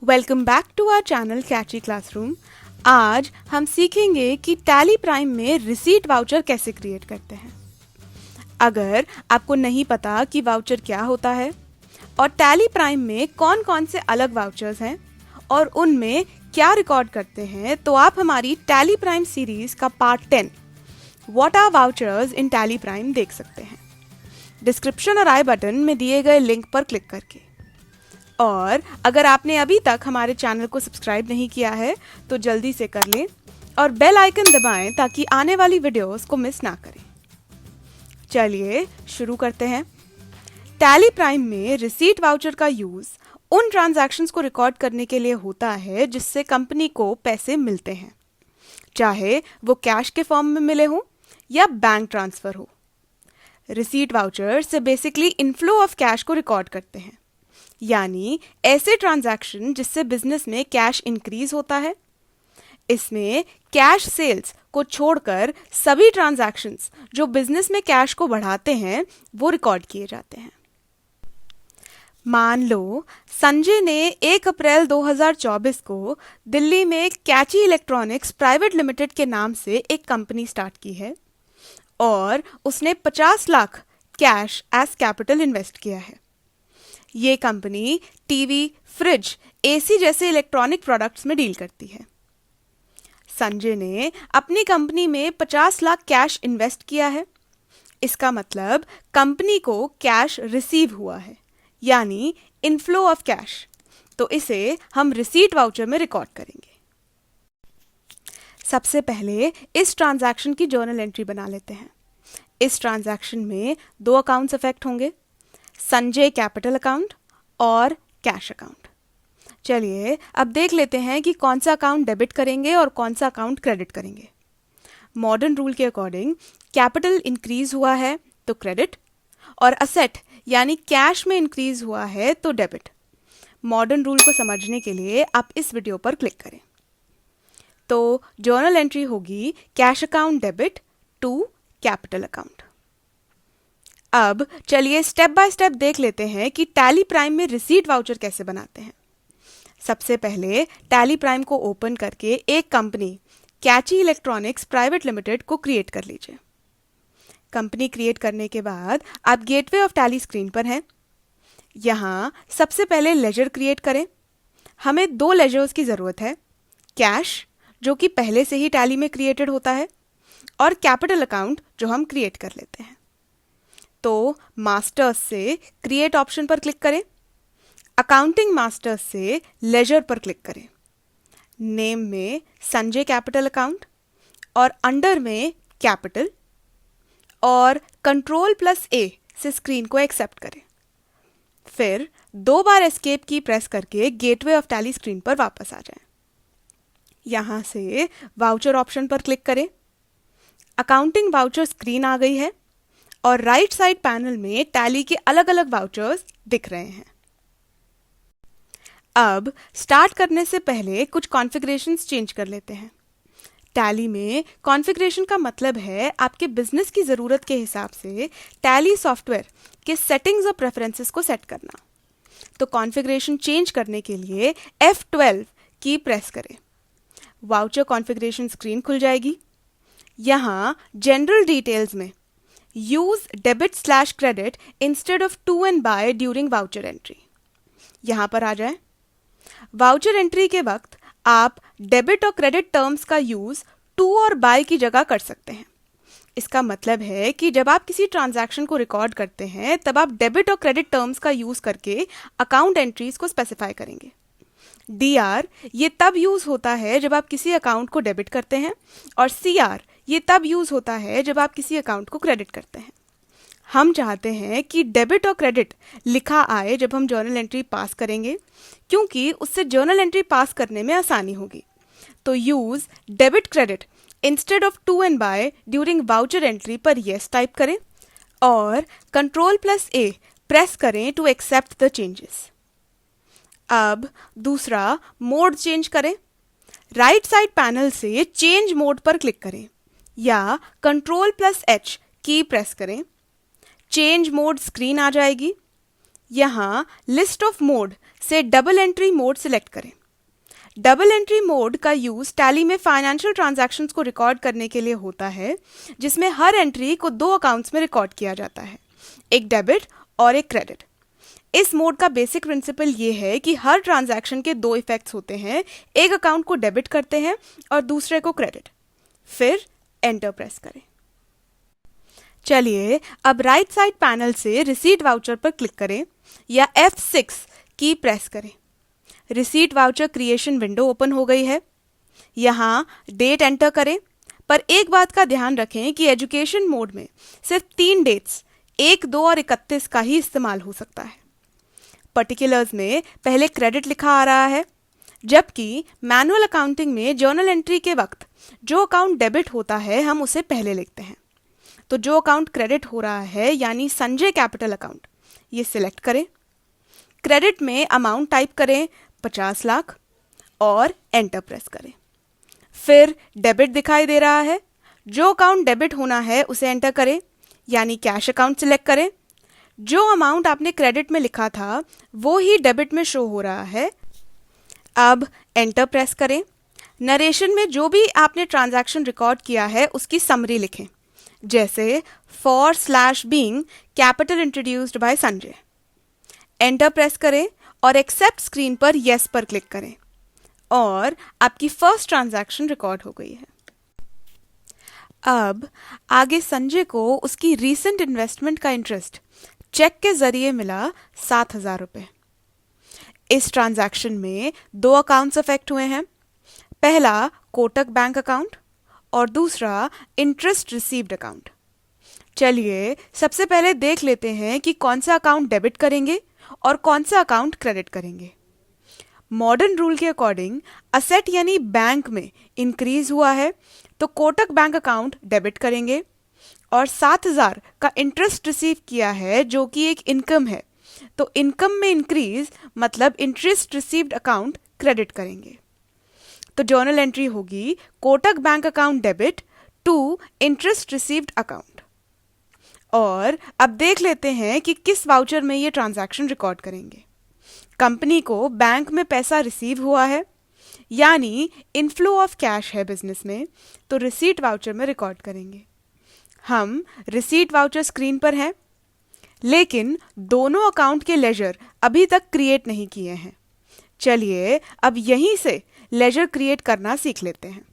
Welcome back to our channel Catchy Classroom. आज हम सीखेंगे कि टैली प्राइम में रिसीट वाउचर कैसे क्रिएट करते हैं। अगर आपको नहीं पता कि वाउचर क्या होता है और टैली प्राइम में कौन कौन से अलग वाउचर्स हैं और उनमें क्या रिकॉर्ड करते हैं, तो आप हमारी टैली प्राइम सीरीज का part 10 what are vouchers in Tally Prime देख सकते हैं डिस्क्रिप्शन और आई बटन में दिए गए लिंक पर क्लिक करके। और अगर आपने अभी तक हमारे चैनल को सब्सक्राइब नहीं किया है तो जल्दी से कर लें और बेल आइकन दबाएं ताकि आने वाली वीडियोस को मिस ना करें। चलिए शुरू करते हैं। टैली प्राइम में रिसीट वाउचर का यूज उन ट्रांजैक्शंस को रिकॉर्ड करने के लिए होता है जिससे कंपनी को पैसे मिलते हैं, चाहे वो कैश के फॉर्म में मिले हों या बैंक ट्रांसफर हो। रिसीट वाउचर से बेसिकली इनफ्लो ऑफ कैश को रिकॉर्ड करते हैं, यानी ऐसे ट्रांजैक्शन जिससे बिजनेस में कैश इंक्रीज होता है। इसमें कैश सेल्स को छोड़कर सभी ट्रांजैक्शंस जो बिजनेस में कैश को बढ़ाते हैं वो रिकॉर्ड किए जाते हैं। मान लो संजय ने 1 अप्रैल 2024 को दिल्ली में कैची इलेक्ट्रॉनिक्स प्राइवेट लिमिटेड के नाम से एक कंपनी स्टार्ट की है और उसने 50 lakh cash as capital invest किया है। ये कंपनी टीवी, फ्रिज, एसी जैसे इलेक्ट्रॉनिक प्रोडक्ट्स में डील करती है। संजय ने अपनी कंपनी में 50 लाख कैश इन्वेस्ट किया है। इसका मतलब कंपनी को कैश रिसीव हुआ है, यानी इनफ्लो ऑफ कैश। तो इसे हम रिसीट वाउचर में रिकॉर्ड करेंगे। सबसे पहले इस ट्रांजैक्शन की जर्नल एंट्री बना लेते हैं। इस ट्रांजैक्शन में 2 अकाउंट्स अफेक्ट होंगे, संजय कैपिटल अकाउंट और कैश अकाउंट। चलिए अब देख लेते हैं कि कौन सा अकाउंट डेबिट करेंगे और कौन सा अकाउंट क्रेडिट करेंगे। मॉडर्न रूल के अकॉर्डिंग कैपिटल इंक्रीज हुआ है तो क्रेडिट और असेट यानी कैश में इंक्रीज हुआ है तो डेबिट। मॉडर्न रूल को समझने के लिए आप इस वीडियो पर क्लिक करें। तो जर्नल एंट्री होगी cash account debit to capital account. अब चलिए स्टेप बाय स्टेप देख लेते हैं कि टैली प्राइम में रिसीट वाउचर कैसे बनाते हैं। सबसे पहले टैली प्राइम को ओपन करके एक कंपनी कैची इलेक्ट्रॉनिक्स प्राइवेट लिमिटेड को क्रिएट कर लीजिए। कंपनी क्रिएट करने के बाद आप गेटवे ऑफ टैली स्क्रीन पर हैं। यहाँ सबसे पहले लेजर क्रिएट करें। हमें 2 लेजर्स की ज़रूरत है, कैश जो कि पहले से ही टैली में क्रिएटेड होता है और कैपिटल अकाउंट जो हम क्रिएट कर लेते हैं। तो मास्टर्स से क्रिएट ऑप्शन पर क्लिक करें, अकाउंटिंग मास्टर्स से लेजर पर क्लिक करें, नेम में संजय कैपिटल अकाउंट और अंडर में कैपिटल और कंट्रोल+A से स्क्रीन को एक्सेप्ट करें। फिर 2 बार एस्केप की प्रेस करके गेटवे ऑफ टैली स्क्रीन पर वापस आ जाएं। यहां से वाउचर ऑप्शन पर क्लिक करें। अकाउंटिंग वाउचर स्क्रीन आ गई है और राइट साइड पैनल में टैली के अलग अलग वाउचर्स दिख रहे हैं। अब स्टार्ट करने से पहले कुछ कॉन्फ़िगरेशंस चेंज कर लेते हैं। टैली में कॉन्फ़िगरेशन का मतलब है आपके बिजनेस की ज़रूरत के हिसाब से टैली सॉफ्टवेयर के सेटिंग्स और प्रेफरेंसेस को सेट करना। तो कॉन्फ़िगरेशन चेंज करने के लिए F12 की प्रेस करें। वाउचर कॉन्फ़िगरेशन स्क्रीन खुल जाएगी। यहाँ जनरल डिटेल्स में use debit credit instead of to and by during voucher entry, यहां पर आ जाए। वाउचर एंट्री के वक्त आप डेबिट और क्रेडिट टर्म्स का यूज टू और बाय की जगह कर सकते हैं। इसका मतलब है कि जब आप किसी ट्रांजैक्शन को रिकॉर्ड करते हैं तब आप डेबिट और क्रेडिट टर्म्स का यूज करके अकाउंट एंट्रीज को स्पेसिफाई करेंगे। DR ये तब यूज होता है जब आप किसी अकाउंट को डेबिट करते हैं और CR ये तब यूज होता है जब आप किसी अकाउंट को क्रेडिट करते हैं। हम चाहते हैं कि डेबिट और क्रेडिट लिखा आए जब हम जर्नल एंट्री पास करेंगे, क्योंकि उससे जर्नल एंट्री पास करने में आसानी होगी। तो use debit credit instead of to and by during voucher entry पर येस टाइप करें और कंट्रोल+A प्रेस करें टू एक्सेप्ट द चेंजेस। अब दूसरा मोड चेंज करें। राइट साइड पैनल से चेंज मोड पर क्लिक करें या कंट्रोल+H की प्रेस करें। चेंज मोड स्क्रीन आ जाएगी। यहाँ लिस्ट ऑफ मोड से डबल एंट्री मोड सिलेक्ट करें। डबल एंट्री मोड का यूज टैली में फाइनेंशियल ट्रांजैक्शंस को रिकॉर्ड करने के लिए होता है, जिसमें हर एंट्री को दो अकाउंट्स में रिकॉर्ड किया जाता है, एक डेबिट और एक क्रेडिट। इस मोड का बेसिक प्रिंसिपल ये है कि हर ट्रांजैक्शन के दो इफेक्ट्स होते हैं, एक अकाउंट को डेबिट करते हैं और दूसरे को क्रेडिट। फिर एंटर प्रेस करें। चलिए अब राइट साइड पैनल से रिसीट वाउचर पर क्लिक करें या F6 की प्रेस करें। Receipt voucher creation window open हो गई है। यहाँ डेट एंटर करें, पर एक बात का ध्यान रखें कि एजुकेशन मोड में सिर्फ 3 डेट्स 1, 2 और 31 का ही इस्तेमाल हो सकता है। पर्टिकुलर्स में पहले क्रेडिट लिखा आ रहा है, जबकि मैनुअल अकाउंटिंग में जर्नल एंट्री के वक्त जो अकाउंट डेबिट होता है हम उसे पहले लिखते हैं। तो जो अकाउंट क्रेडिट हो रहा है यानी संजय कैपिटल अकाउंट, ये सिलेक्ट करें। क्रेडिट में अमाउंट टाइप करें 50 लाख और एंटर प्रेस करें। फिर डेबिट दिखाई दे रहा है, जो अकाउंट डेबिट होना है उसे एंटर करें यानी कैश अकाउंट सिलेक्ट करें। जो अमाउंट आपने क्रेडिट में लिखा था वो ही डेबिट में शो हो रहा है। अब एंटर प्रेस करें। नरेशन में जो भी आपने ट्रांजैक्शन रिकॉर्ड किया है उसकी समरी लिखें, जैसे for/being capital introduced by Sanjay. Enter press करें और एक्सेप्ट स्क्रीन पर यस पर क्लिक करें और आपकी फर्स्ट ट्रांजैक्शन रिकॉर्ड हो गई है। अब आगे संजय को उसकी रीसेंट इन्वेस्टमेंट का इंटरेस्ट चेक के जरिए मिला 7,000 रुपये। इस ट्रांजैक्शन में 2 अकाउंट्स अफेक्ट हुए हैं, पहला कोटक बैंक अकाउंट और दूसरा इंटरेस्ट रिसीव्ड अकाउंट। चलिए सबसे पहले देख लेते हैं कि कौन सा अकाउंट डेबिट करेंगे और कौन सा अकाउंट क्रेडिट करेंगे। मॉडर्न रूल के अकॉर्डिंग असेट यानी बैंक में इंक्रीज हुआ है तो कोटक बैंक अकाउंट डेबिट करेंगे, और 7,000 का इंटरेस्ट रिसीव किया है जो कि एक इनकम है, तो इनकम में इंक्रीज मतलब इंटरेस्ट रिसीव्ड अकाउंट क्रेडिट करेंगे। तो जर्नल एंट्री होगी Kotak bank account debit to interest received account. और अब देख लेते हैं कि किस वाउचर में ये ट्रांजैक्शन रिकॉर्ड करेंगे। कंपनी को बैंक में पैसा रिसीव हुआ है यानी इनफ्लो ऑफ कैश है बिजनेस में, तो रिसीट वाउचर में रिकॉर्ड करेंगे। हम रिसीट वाउचर स्क्रीन पर हैं, लेकिन दोनों अकाउंट के लेजर अभी तक क्रिएट नहीं किए हैं। चलिए अब यहीं से लेजर क्रिएट करना सीख लेते हैं।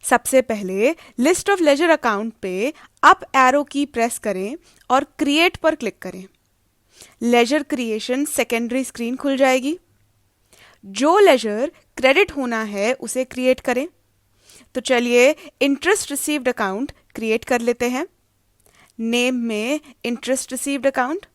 सबसे पहले लिस्ट ऑफ लेजर अकाउंट पे अप एरो की प्रेस करें और क्रिएट पर क्लिक करें। लेजर क्रिएशन सेकेंडरी स्क्रीन खुल जाएगी। जो लेजर क्रेडिट होना है उसे क्रिएट करें। तो चलिए इंटरेस्ट रिसीव्ड अकाउंट क्रिएट कर लेते हैं। नेम में इंटरेस्ट रिसीव्ड अकाउंट,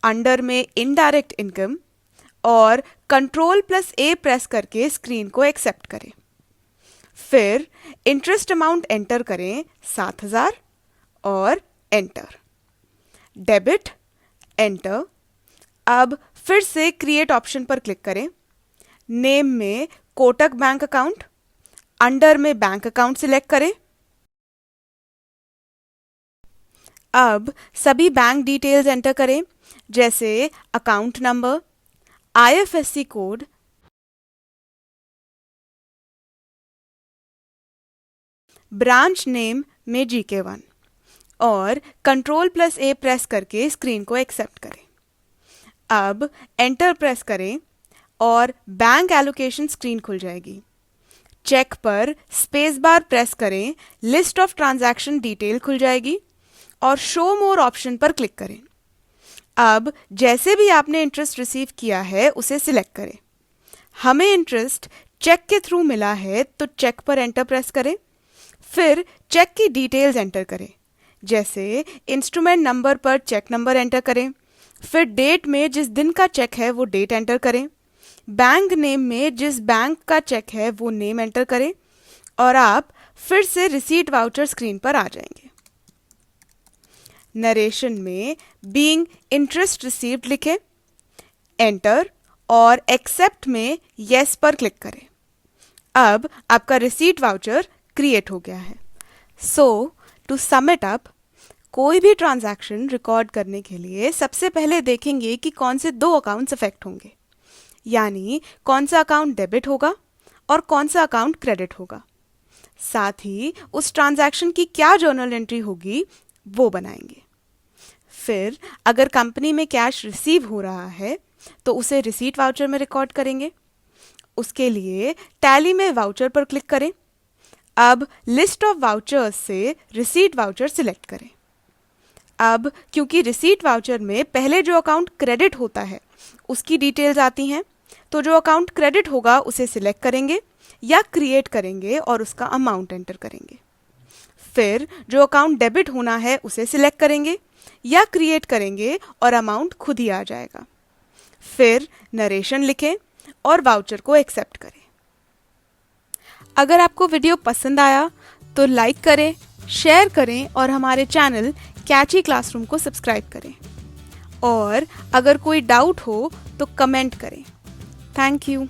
अंडर में इनडायरेक्ट इनकम और Ctrl+A प्रेस करके स्क्रीन को एक्सेप्ट करें। फिर इंटरेस्ट अमाउंट एंटर करें 7,000 और एंटर। Debit enter. अब फिर से क्रिएट ऑप्शन पर क्लिक करें। नेम में कोटक बैंक अकाउंट, अंडर में बैंक अकाउंट सिलेक्ट करें। अब सभी बैंक डिटेल्स एंटर करें, जैसे account number, IFSC code, branch name में GK1 और Ctrl+A प्रेस करके स्क्रीन को एक्सेप्ट करें। अब एंटर प्रेस करें और बैंक एलोकेशन स्क्रीन खुल जाएगी। चेक पर स्पेस बार प्रेस करें, लिस्ट ऑफ ट्रांजैक्शन डिटेल खुल जाएगी और शो मोर ऑप्शन पर क्लिक करें। अब जैसे भी आपने इंटरेस्ट रिसीव किया है उसे सिलेक्ट करें। हमें इंटरेस्ट चेक के थ्रू मिला है तो चेक पर एंटर प्रेस करें। फिर चेक की डिटेल्स एंटर करें, जैसे इंस्ट्रूमेंट नंबर पर चेक नंबर एंटर करें। फिर डेट में जिस दिन का चेक है वो डेट एंटर करें। बैंक नेम में जिस बैंक का चेक है वो नेम एंटर करें और आप फिर से रिसीट वाउचर स्क्रीन पर आ जाएंगे। नरेशन में बीइंग इंटरेस्ट रिसीव्ड लिखें, एंटर और एक्सेप्ट में येस पर क्लिक करें। अब आपका रिसीट वाउचर क्रिएट हो गया है। सो टू सम इट अप, कोई भी ट्रांजैक्शन रिकॉर्ड करने के लिए सबसे पहले देखेंगे कि कौन से दो अकाउंट्स अफेक्ट होंगे, यानी कौन सा अकाउंट डेबिट होगा और कौन सा अकाउंट क्रेडिट होगा। साथ ही उस ट्रांजैक्शन की क्या जर्नल एंट्री होगी वो बनाएंगे। फिर अगर कंपनी में कैश रिसीव हो रहा है तो उसे रिसीट वाउचर में रिकॉर्ड करेंगे। उसके लिए टैली में वाउचर पर क्लिक करें। अब लिस्ट ऑफ वाउचर्स से रिसीट वाउचर सिलेक्ट करें। अब क्योंकि रिसीट वाउचर में पहले जो अकाउंट क्रेडिट होता है उसकी डिटेल्स आती हैं, तो जो अकाउंट क्रेडिट होगा उसे सिलेक्ट करेंगे या क्रिएट करेंगे और उसका अमाउंट एंटर करेंगे। फिर जो अकाउंट डेबिट होना है उसे सिलेक्ट करेंगे या क्रिएट करेंगे और अमाउंट खुद ही आ जाएगा। फिर नरेशन लिखें और वाउचर को एक्सेप्ट करें। अगर आपको वीडियो पसंद आया तो लाइक करें, शेयर करें और हमारे चैनल कैची क्लासरूम को सब्सक्राइब करें। और अगर कोई डाउट हो तो कमेंट करें। Thank you.